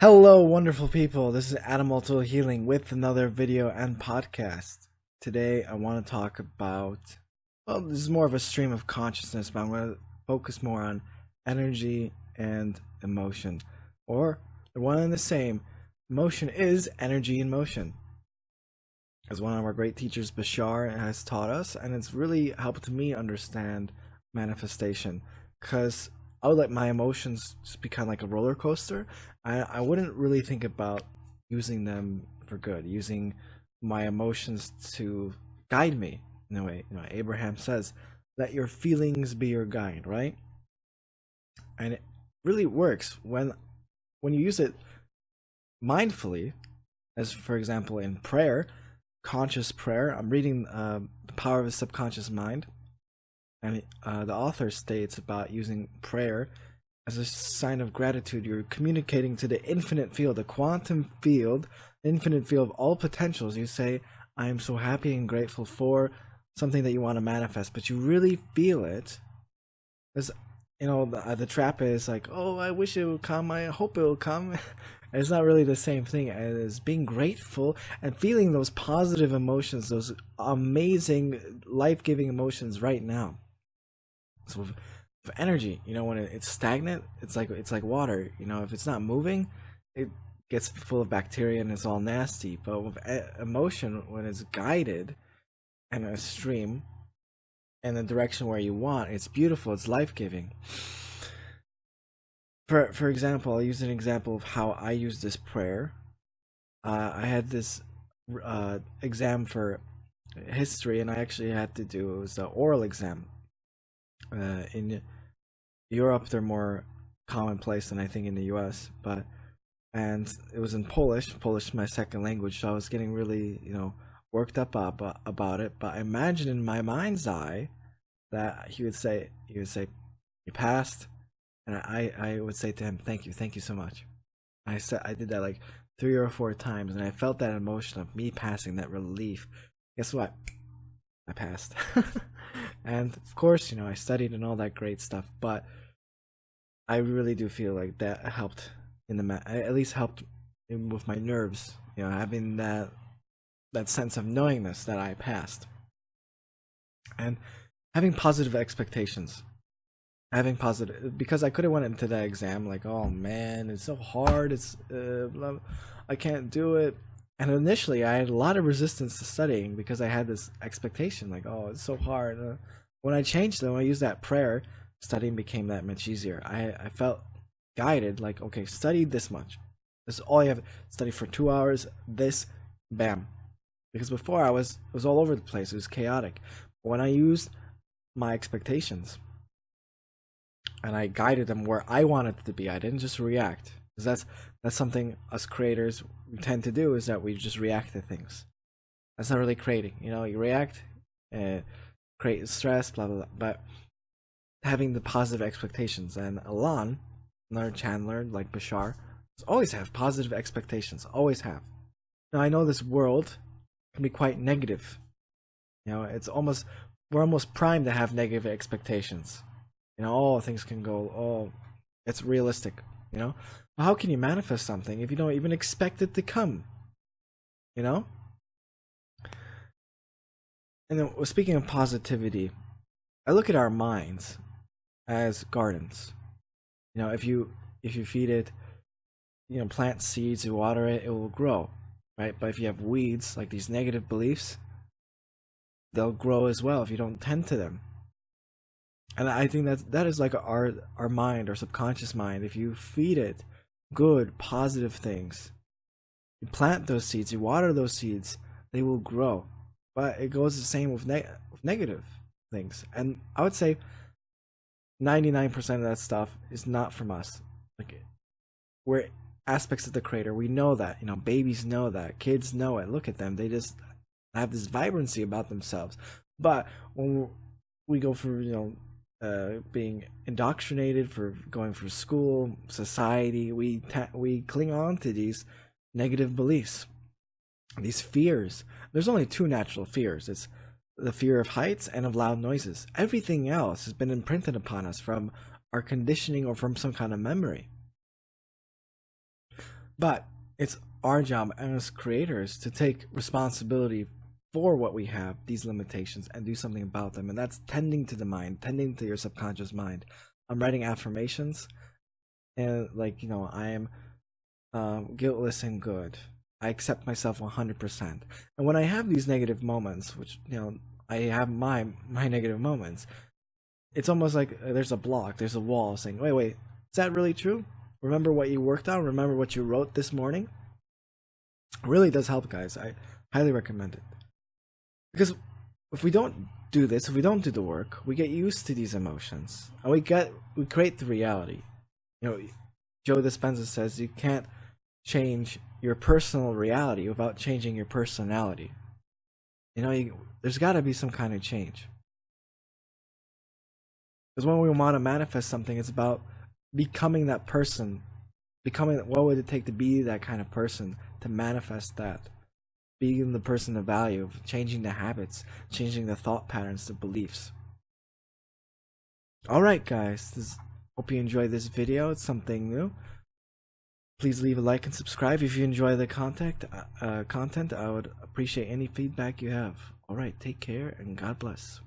Hello, wonderful people. This is Animal Healing with another video and podcast. Today, I want to talk about, well, this is more of a stream of consciousness, but I'm going to focus more on energy and emotion, or the one and the same. Emotion is energy in motion, as one of our great teachers, Bashar, has taught us, and it's really helped me understand manifestation, because I would let my emotions just be kind of like a roller coaster. I wouldn't really think about using them for good, using my emotions to guide me in a way. Abraham says, let your feelings be your guide, right? And it really works when you use it mindfully, as for example in prayer, conscious prayer. I'm reading The Power of the Subconscious Mind, and the author states about using prayer as a sign of gratitude. You're communicating to the infinite field, the quantum field, infinite field of all potentials. You say, I am so happy and grateful for something that you want to manifest, but you really feel it. Because, the trap is like, oh, I wish it would come, I hope it will come. It's not really the same thing as being grateful and feeling those positive emotions, those amazing, life-giving emotions right now. So with energy, when it's stagnant, it's like water. If it's not moving, it gets full of bacteria and it's all nasty. But with emotion, when it's guided and a stream in the direction where you want, it's beautiful, it's life-giving. For example, I'll use an example of how I use this prayer. I had this exam for history, and I actually had to do, it was an oral exam. In Europe, they're more commonplace than I think in the US, and it was in Polish. Polish is my second language, so I was getting really, worked up about it. But I imagine in my mind's eye that he would say, you passed, and I would say to him, thank you so much. I did that like 3 or 4 times, and I felt that emotion of me passing, that relief. Guess what? I passed. And of course, I studied and all that great stuff, but I really do feel like that helped at least helped with my nerves, having that sense of knowingness that I passed. And having positive expectations. Because I could have went into that exam like, oh man, it's so hard, I can't do it. And initially, I had a lot of resistance to studying because I had this expectation, like, oh, it's so hard. When I changed them, when I used that prayer, studying became that much easier. I felt guided, like, okay, study this much. This is all you have. Study for 2 hours. This, bam. Because before it was all over the place. It was chaotic. But when I used my expectations and I guided them where I wanted it to be, I didn't just react. Because that's something us creators we tend to do, is that we just react to things. That's not really creating. You react, create stress, blah blah blah. But having the positive expectations, and Alan, another Chandler like Bashar, always have positive expectations. Always have. Now I know this world can be quite negative. We're almost primed to have negative expectations. All things can go. Oh, it's realistic. But how can you manifest something if you don't even expect it to come? And then, speaking of positivity, I look at our minds as gardens. If you feed it, plant seeds, you water it, it will grow, right? But if you have weeds, like these negative beliefs, they'll grow as well if you don't tend to them. And I think that is like our mind, our subconscious mind. If you feed it good, positive things, you plant those seeds, you water those seeds, they will grow. But it goes the same with negative things. And I would say 99% of that stuff is not from us. Like, we're aspects of the creator. We know that. Babies know that. Kids know it. Look at them. They just have this vibrancy about themselves. But when we go for, being indoctrinated, for going through school, society, we cling on to these negative beliefs, these fears. There's only 2 natural fears. It's the fear of heights and of loud noises. Everything else has been imprinted upon us from our conditioning or from some kind of memory. But it's our job as creators to take responsibility for what we have, these limitations, and do something about them. And that's tending to the mind, tending to your subconscious mind. I'm writing affirmations, and like, I am guiltless and good. I accept myself 100%. And when I have these negative moments, which, I have my negative moments, it's almost like there's a block, there's a wall saying, wait, is that really true? Remember what you worked on? Remember what you wrote this morning? It really does help, guys. I highly recommend it. Because if we don't do this, if we don't do the work, we get used to these emotions. And we create the reality. Joe Dispenza says you can't change your personal reality without changing your personality. There's got to be some kind of change. Because when we want to manifest something, it's about becoming that person. What would it take to be that kind of person, to manifest that? Being the person of value, changing the habits, changing the thought patterns, the beliefs. Alright guys, hope you enjoyed this video. It's something new. Please leave a like and subscribe if you enjoy the content. I would appreciate any feedback you have. Alright, take care and God bless.